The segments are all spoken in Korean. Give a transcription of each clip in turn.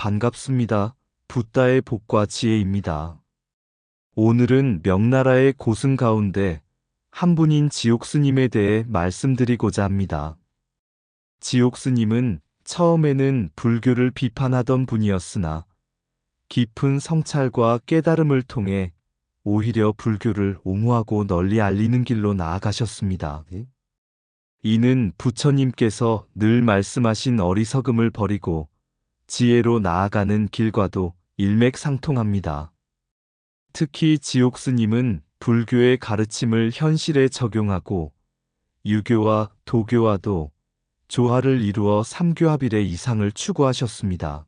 반갑습니다. 붓다의 복과 지혜입니다. 오늘은 명나라의 고승 가운데 한 분인 지옥스님에 대해 말씀드리고자 합니다. 지옥스님은 처음에는 불교를 비판하던 분이었으나 깊은 성찰과 깨달음을 통해 오히려 불교를 옹호하고 널리 알리는 길로 나아가셨습니다. 이는 부처님께서 늘 말씀하신 어리석음을 버리고 지혜로 나아가는 길과도 일맥상통합니다. 특히 지옥스님은 불교의 가르침을 현실에 적용하고 유교와 도교와도 조화를 이루어 삼교합일의 이상을 추구하셨습니다.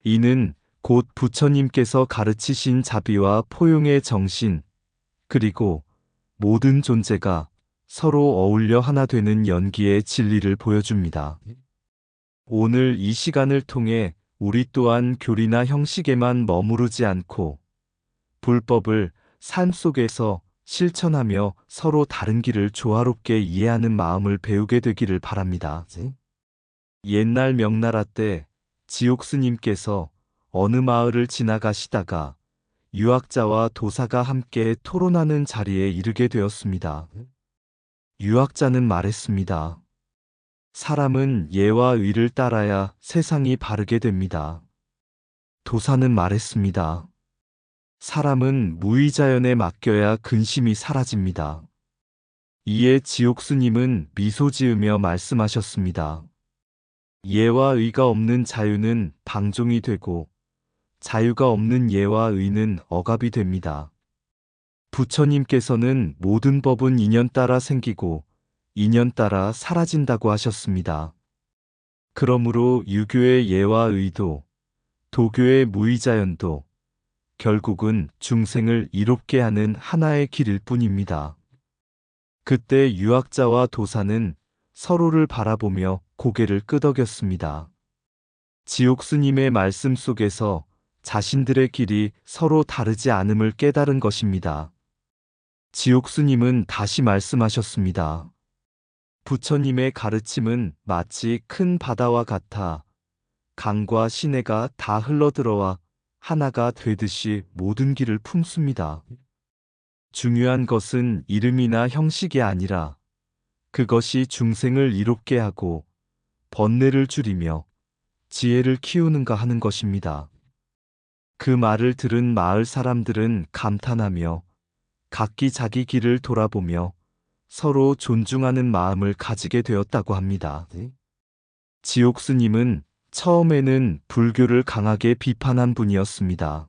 이는 곧 부처님께서 가르치신 자비와 포용의 정신, 그리고 모든 존재가 서로 어울려 하나 되는 연기의 진리를 보여줍니다. 오늘 이 시간을 통해 우리 또한 교리나 형식에만 머무르지 않고 불법을 삶 속에서 실천하며 서로 다른 길을 조화롭게 이해하는 마음을 배우게 되기를 바랍니다. 옛날 명나라 때 지옥스님께서 어느 마을을 지나가시다가 유학자와 도사가 함께 토론하는 자리에 이르게 되었습니다. 유학자는 말했습니다. 사람은 예와 의를 따라야 세상이 바르게 됩니다. 도사는 말했습니다. 사람은 무의자연에 맡겨야 근심이 사라집니다. 이에 지옥스님은 미소 지으며 말씀하셨습니다. 예와 의가 없는 자유는 방종이 되고 자유가 없는 예와 의는 억압이 됩니다. 부처님께서는 모든 법은 인연 따라 생기고 인연 따라 사라진다고 하셨습니다. 그러므로 유교의 예와 의도, 도교의 무의자연도 결국은 중생을 이롭게 하는 하나의 길일 뿐입니다. 그때 유학자와 도사는 서로를 바라보며 고개를 끄덕였습니다. 지옥스님의 말씀 속에서 자신들의 길이 서로 다르지 않음을 깨달은 것입니다. 지옥스님은 다시 말씀하셨습니다. 부처님의 가르침은 마치 큰 바다와 같아 강과 시내가 다 흘러들어와 하나가 되듯이 모든 길을 품습니다. 중요한 것은 이름이나 형식이 아니라 그것이 중생을 이롭게 하고 번뇌를 줄이며 지혜를 키우는가 하는 것입니다. 그 말을 들은 마을 사람들은 감탄하며 각기 자기 길을 돌아보며 서로 존중하는 마음을 가지게 되었다고 합니다. 지옥스님은 처음에는 불교를 강하게 비판한 분이었습니다.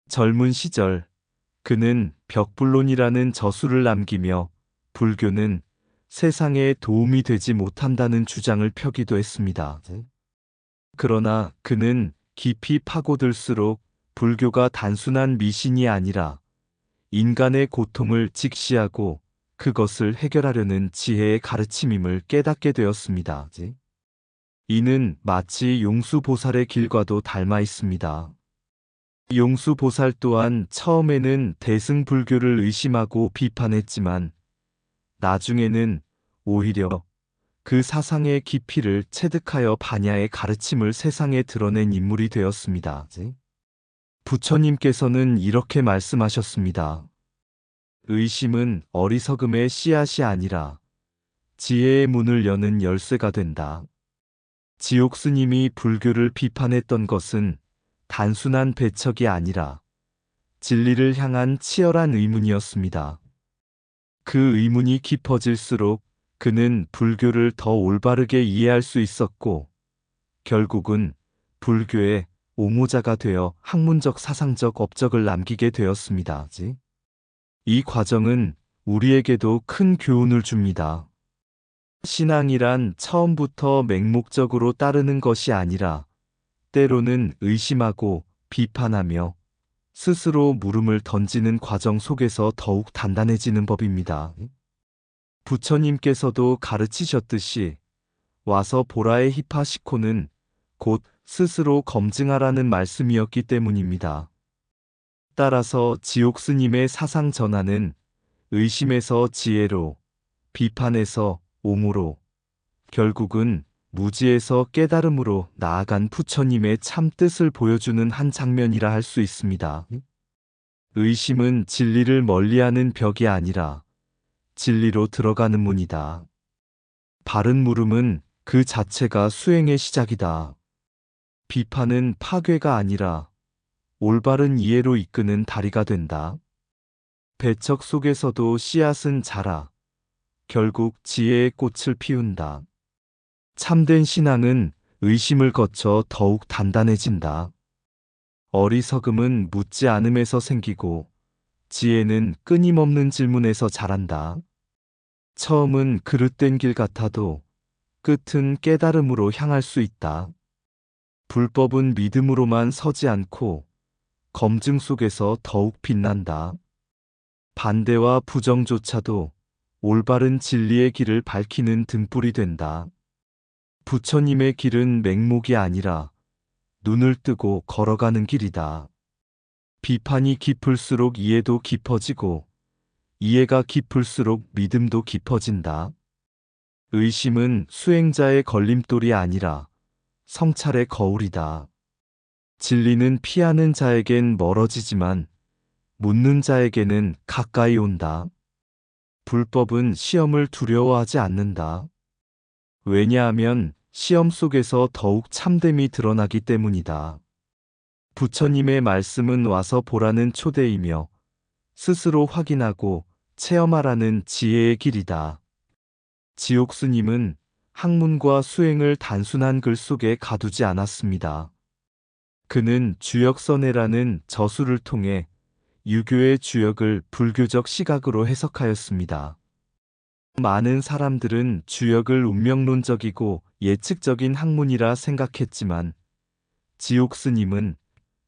젊은 시절 그는 벽불론이라는 저수를 남기며 불교는 세상에 도움이 되지 못한다는 주장을 펴기도 했습니다. 그러나 그는 깊이 파고들수록 불교가 단순한 미신이 아니라 인간의 고통을 직시하고 그것을 해결하려는 지혜의 가르침임을 깨닫게 되었습니다. 이는 마치 용수보살의 길과도 닮아 있습니다. 용수보살 또한 처음에는 대승불교를 의심하고 비판했지만 나중에는 오히려 그 사상의 깊이를 체득하여 반야의 가르침을 세상에 드러낸 인물이 되었습니다. 부처님께서는 이렇게 말씀하셨습니다. 의심은 어리석음의 씨앗이 아니라 지혜의 문을 여는 열쇠가 된다. 지옥스님이 불교를 비판했던 것은 단순한 배척이 아니라 진리를 향한 치열한 의문이었습니다. 그 의문이 깊어질수록 그는 불교를 더 올바르게 이해할 수 있었고 결국은 불교의 옹호자가 되어 학문적 사상적 업적을 남기게 되었습니다. 이 과정은 우리에게도 큰 교훈을 줍니다. 신앙이란 처음부터 맹목적으로 따르는 것이 아니라 때로는 의심하고 비판하며 스스로 물음을 던지는 과정 속에서 더욱 단단해지는 법입니다. 부처님께서도 가르치셨듯이 와서 보라의 히파시코는 곧 스스로 검증하라는 말씀이었기 때문입니다. 따라서 지옥스님의 사상 전환은 의심에서 지혜로, 비판에서 옹호로, 결국은 무지에서 깨달음으로 나아간 부처님의 참 뜻을 보여주는 한 장면이라 할 수 있습니다. 의심은 진리를 멀리하는 벽이 아니라 진리로 들어가는 문이다. 바른 물음은 그 자체가 수행의 시작이다. 비판은 파괴가 아니라 올바른 이해로 이끄는 다리가 된다. 배척 속에서도 씨앗은 자라 결국 지혜의 꽃을 피운다. 참된 신앙은 의심을 거쳐 더욱 단단해진다. 어리석음은 묻지 않음에서 생기고 지혜는 끊임없는 질문에서 자란다. 처음은 그릇된 길 같아도 끝은 깨달음으로 향할 수 있다. 불법은 믿음으로만 서지 않고 검증 속에서 더욱 빛난다. 반대와 부정조차도 올바른 진리의 길을 밝히는 등불이 된다. 부처님의 길은 맹목이 아니라 눈을 뜨고 걸어가는 길이다. 비판이 깊을수록 이해도 깊어지고 이해가 깊을수록 믿음도 깊어진다. 의심은 수행자의 걸림돌이 아니라 성찰의 거울이다. 진리는 피하는 자에겐 멀어지지만 묻는 자에게는 가까이 온다. 불법은 시험을 두려워하지 않는다. 왜냐하면 시험 속에서 더욱 참됨이 드러나기 때문이다. 부처님의 말씀은 와서 보라는 초대이며 스스로 확인하고 체험하라는 지혜의 길이다. 지옥스님은 학문과 수행을 단순한 글 속에 가두지 않았습니다. 그는 주역선해라는 저수를 통해 유교의 주역을 불교적 시각으로 해석하였습니다. 많은 사람들은 주역을 운명론적이고 예측적인 학문이라 생각했지만 지옥스님은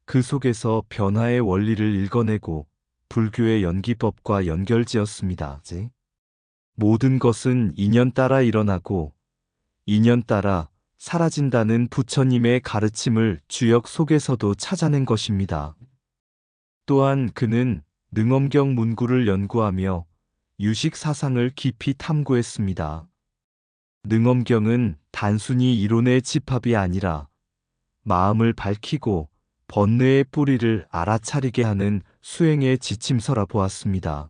그 속에서 변화의 원리를 읽어내고 불교의 연기법과 연결지었습니다. 모든 것은 인연 따라 일어나고 인연 따라 사라진다는 부처님의 가르침을 주역 속에서도 찾아낸 것입니다. 또한 그는 능엄경 문구를 연구하며 유식 사상을 깊이 탐구했습니다. 능엄경은 단순히 이론의 집합이 아니라 마음을 밝히고 번뇌의 뿌리를 알아차리게 하는 수행의 지침서라 보았습니다.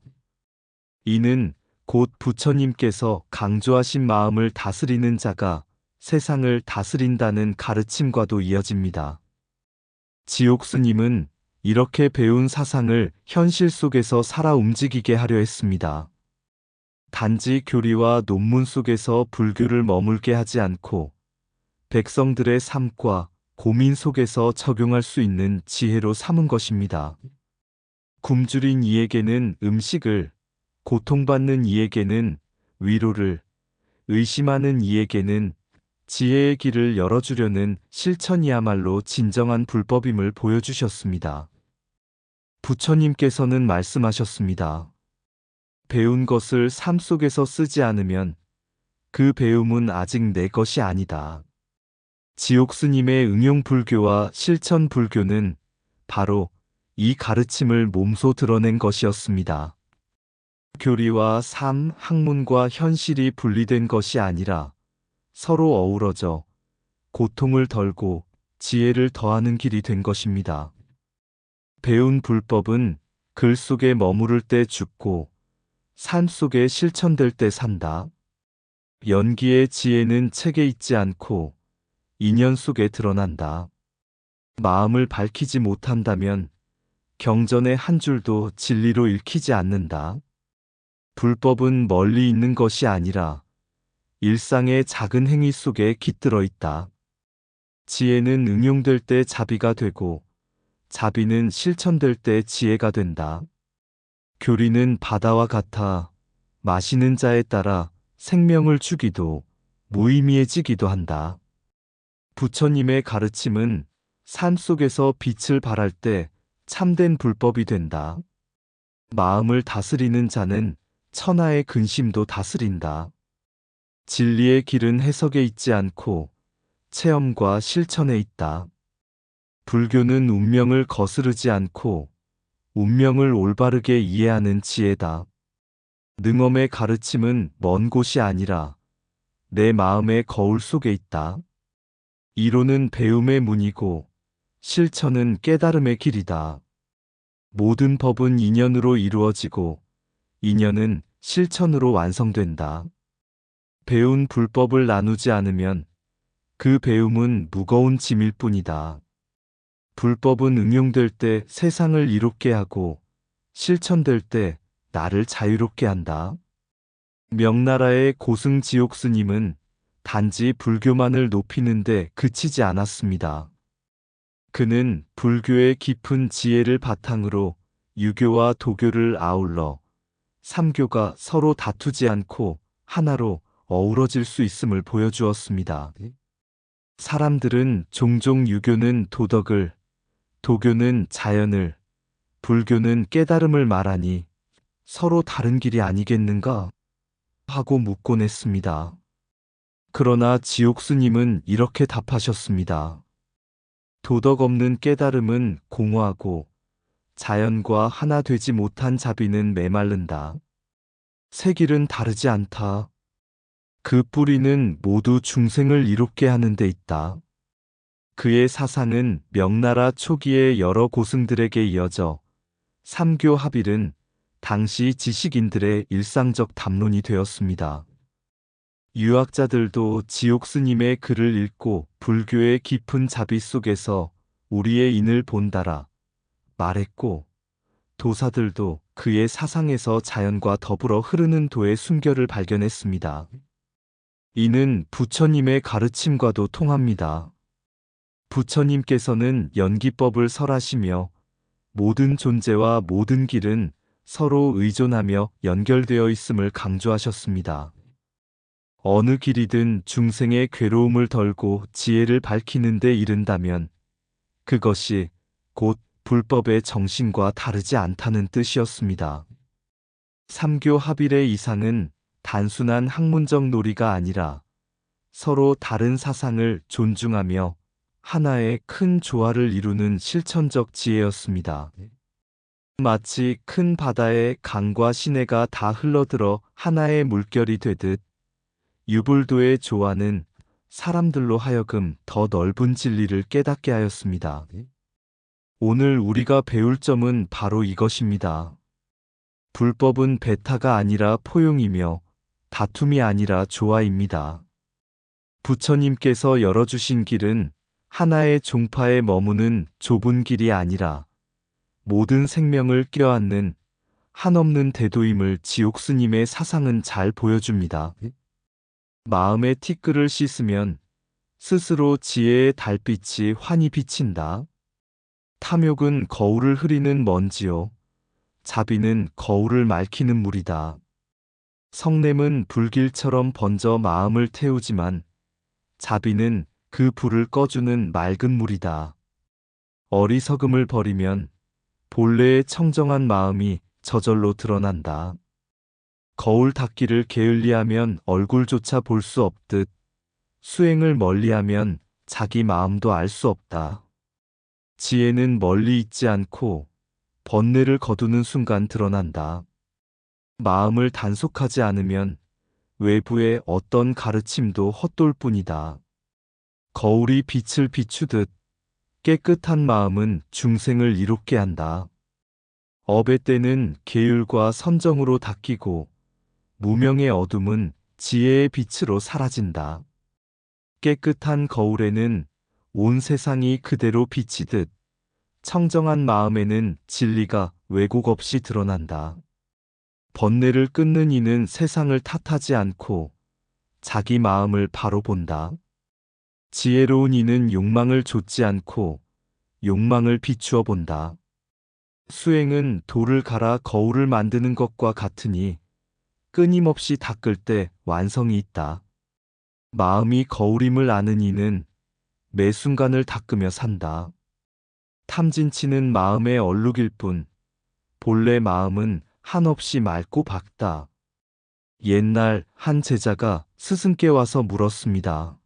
이는 곧 부처님께서 강조하신 마음을 다스리는 자가 세상을 다스린다는 가르침과도 이어집니다. 지옥스님은 이렇게 배운 사상을 현실 속에서 살아 움직이게 하려 했습니다. 단지 교리와 논문 속에서 불교를 머물게 하지 않고 백성들의 삶과 고민 속에서 적용할 수 있는 지혜로 삼은 것입니다. 굶주린 이에게는 음식을, 고통받는 이에게는 위로를, 의심하는 이에게는 지혜의 길을 열어주려는 실천이야말로 진정한 불법임을 보여주셨습니다. 부처님께서는 말씀하셨습니다. 배운 것을 삶 속에서 쓰지 않으면 그 배움은 아직 내 것이 아니다. 지옥스님의 응용불교와 실천불교는 바로 이 가르침을 몸소 드러낸 것이었습니다. 교리와 삶, 학문과 현실이 분리된 것이 아니라 서로 어우러져 고통을 덜고 지혜를 더하는 길이 된 것입니다. 배운 불법은 글 속에 머무를 때 죽고 삶 속에 실천될 때 산다. 연기의 지혜는 책에 있지 않고 인연 속에 드러난다. 마음을 밝히지 못한다면 경전의 한 줄도 진리로 읽히지 않는다. 불법은 멀리 있는 것이 아니라 일상의 작은 행위 속에 깃들어 있다. 지혜는 응용될 때 자비가 되고 자비는 실천될 때 지혜가 된다. 교리는 바다와 같아 마시는 자에 따라 생명을 주기도 무의미해지기도 한다. 부처님의 가르침은 삶 속에서 빛을 발할 때 참된 불법이 된다. 마음을 다스리는 자는 천하의 근심도 다스린다. 진리의 길은 해석에 있지 않고 체험과 실천에 있다. 불교는 운명을 거스르지 않고 운명을 올바르게 이해하는 지혜다. 능엄의 가르침은 먼 곳이 아니라 내 마음의 거울 속에 있다. 이론은 배움의 문이고 실천은 깨달음의 길이다. 모든 법은 인연으로 이루어지고 인연은 실천으로 완성된다. 배운 불법을 나누지 않으면 그 배움은 무거운 짐일 뿐이다. 불법은 응용될 때 세상을 이롭게 하고 실천될 때 나를 자유롭게 한다. 명나라의 고승지옥 스님은 단지 불교만을 높이는데 그치지 않았습니다. 그는 불교의 깊은 지혜를 바탕으로 유교와 도교를 아울러 삼교가 서로 다투지 않고 하나로 어우러질 수 있음을 보여주었습니다. 사람들은 종종 유교는 도덕을, 도교는 자연을, 불교는 깨달음을 말하니 서로 다른 길이 아니겠는가? 하고 묻곤 했습니다. 그러나 지옥스님은 이렇게 답하셨습니다. 도덕 없는 깨달음은 공허하고 자연과 하나 되지 못한 자비는 메말른다. 새 길은 다르지 않다. 그 뿌리는 모두 중생을 이롭게 하는 데 있다. 그의 사상은 명나라 초기의 여러 고승들에게 이어져 삼교 합일은 당시 지식인들의 일상적 담론이 되었습니다. 유학자들도 지옥스님의 글을 읽고 불교의 깊은 자비 속에서 우리의 인을 본다라 말했고, 도사들도 그의 사상에서 자연과 더불어 흐르는 도의 순결을 발견했습니다. 이는 부처님의 가르침과도 통합니다. 부처님께서는 연기법을 설하시며 모든 존재와 모든 길은 서로 의존하며 연결되어 있음을 강조하셨습니다. 어느 길이든 중생의 괴로움을 덜고 지혜를 밝히는 데 이른다면 그것이 곧 불법의 정신과 다르지 않다는 뜻이었습니다. 삼교 합일의 이상은 단순한 학문적 놀이가 아니라 서로 다른 사상을 존중하며 하나의 큰 조화를 이루는 실천적 지혜였습니다. 마치 큰 바다에 강과 시내가 다 흘러들어 하나의 물결이 되듯 유불도의 조화는 사람들로 하여금 더 넓은 진리를 깨닫게 하였습니다. 오늘 우리가 배울 점은 바로 이것입니다. 불법은 배타가 아니라 포용이며 다툼이 아니라 조화입니다. 부처님께서 열어주신 길은 하나의 종파에 머무는 좁은 길이 아니라 모든 생명을 껴안는 한없는 대도임을 지옥스님의 사상은 잘 보여줍니다. 마음의 티끌을 씻으면 스스로 지혜의 달빛이 환히 비친다. 탐욕은 거울을 흐리는 먼지요. 자비는 거울을 맑히는 물이다. 성냄은 불길처럼 번져 마음을 태우지만 자비는 그 불을 꺼주는 맑은 물이다. 어리석음을 버리면 본래의 청정한 마음이 저절로 드러난다. 거울 닦기를 게을리하면 얼굴조차 볼 수 없듯 수행을 멀리하면 자기 마음도 알 수 없다. 지혜는 멀리 있지 않고 번뇌를 거두는 순간 드러난다. 마음을 단속하지 않으면 외부의 어떤 가르침도 헛돌 뿐이다. 거울이 빛을 비추듯 깨끗한 마음은 중생을 이롭게 한다. 업의 때는 계율과 선정으로 닦이고 무명의 어둠은 지혜의 빛으로 사라진다. 깨끗한 거울에는 온 세상이 그대로 비치듯 청정한 마음에는 진리가 왜곡 없이 드러난다. 번뇌를 끊는 이는 세상을 탓하지 않고 자기 마음을 바로 본다. 지혜로운 이는 욕망을 좇지 않고 욕망을 비추어 본다. 수행은 돌을 갈아 거울을 만드는 것과 같으니 끊임없이 닦을 때 완성이 있다. 마음이 거울임을 아는 이는 매 순간을 닦으며 산다. 탐진치는 마음의 얼룩일 뿐 본래 마음은 한없이 맑고 밝다. 옛날 한 제자가 스승께 와서 물었습니다.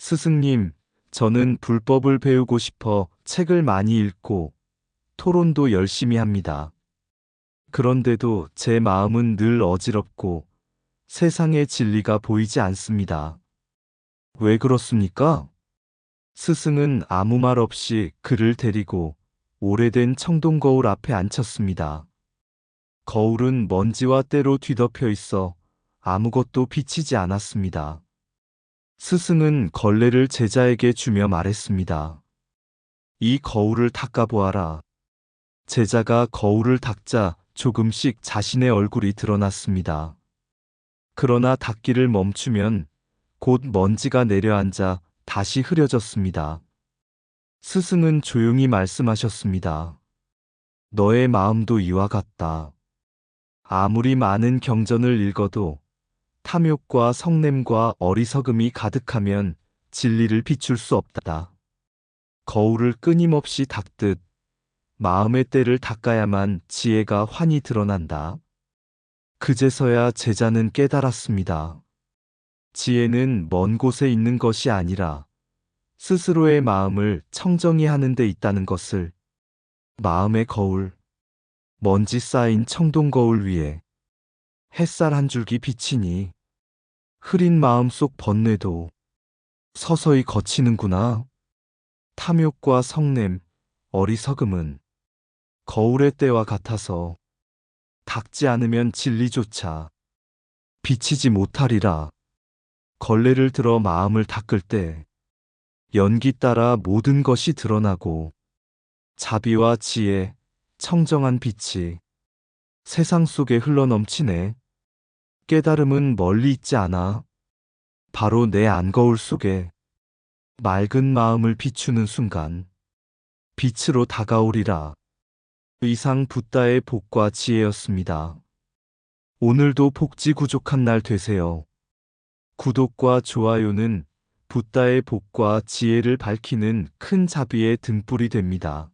스승님, 저는 불법을 배우고 싶어 책을 많이 읽고 토론도 열심히 합니다. 그런데도 제 마음은 늘 어지럽고 세상의 진리가 보이지 않습니다. 왜 그렇습니까? 스승은 아무 말 없이 그를 데리고 오래된 청동거울 앞에 앉혔습니다. 거울은 먼지와 때로 뒤덮여 있어 아무것도 비치지 않았습니다. 스승은 걸레를 제자에게 주며 말했습니다. 이 거울을 닦아보아라. 제자가 거울을 닦자 조금씩 자신의 얼굴이 드러났습니다. 그러나 닦기를 멈추면 곧 먼지가 내려앉아 다시 흐려졌습니다. 스승은 조용히 말씀하셨습니다. 너의 마음도 이와 같다. 아무리 많은 경전을 읽어도 탐욕과 성냄과 어리석음이 가득하면 진리를 비출 수 없다. 거울을 끊임없이 닦듯 마음의 때를 닦아야만 지혜가 환히 드러난다. 그제서야 제자는 깨달았습니다. 지혜는 먼 곳에 있는 것이 아니라 스스로의 마음을 청정히 하는 데 있다는 것을. 마음의 거울, 먼지 쌓인 청동 거울 위에 햇살 한 줄기 비치니 흐린 마음속 번뇌도 서서히 걷히는구나. 탐욕과 성냄, 어리석음은 거울의 때와 같아서 닦지 않으면 진리조차 비치지 못하리라. 걸레를 들어 마음을 닦을 때 연기 따라 모든 것이 드러나고 자비와 지혜, 청정한 빛이 세상 속에 흘러넘치네. 깨달음은 멀리 있지 않아. 바로 내 안거울 속에 맑은 마음을 비추는 순간 빛으로 다가오리라. 이상 붓다의 복과 지혜였습니다. 오늘도 복지 구족한 날 되세요. 구독과 좋아요는 붓다의 복과 지혜를 밝히는 큰 자비의 등불이 됩니다.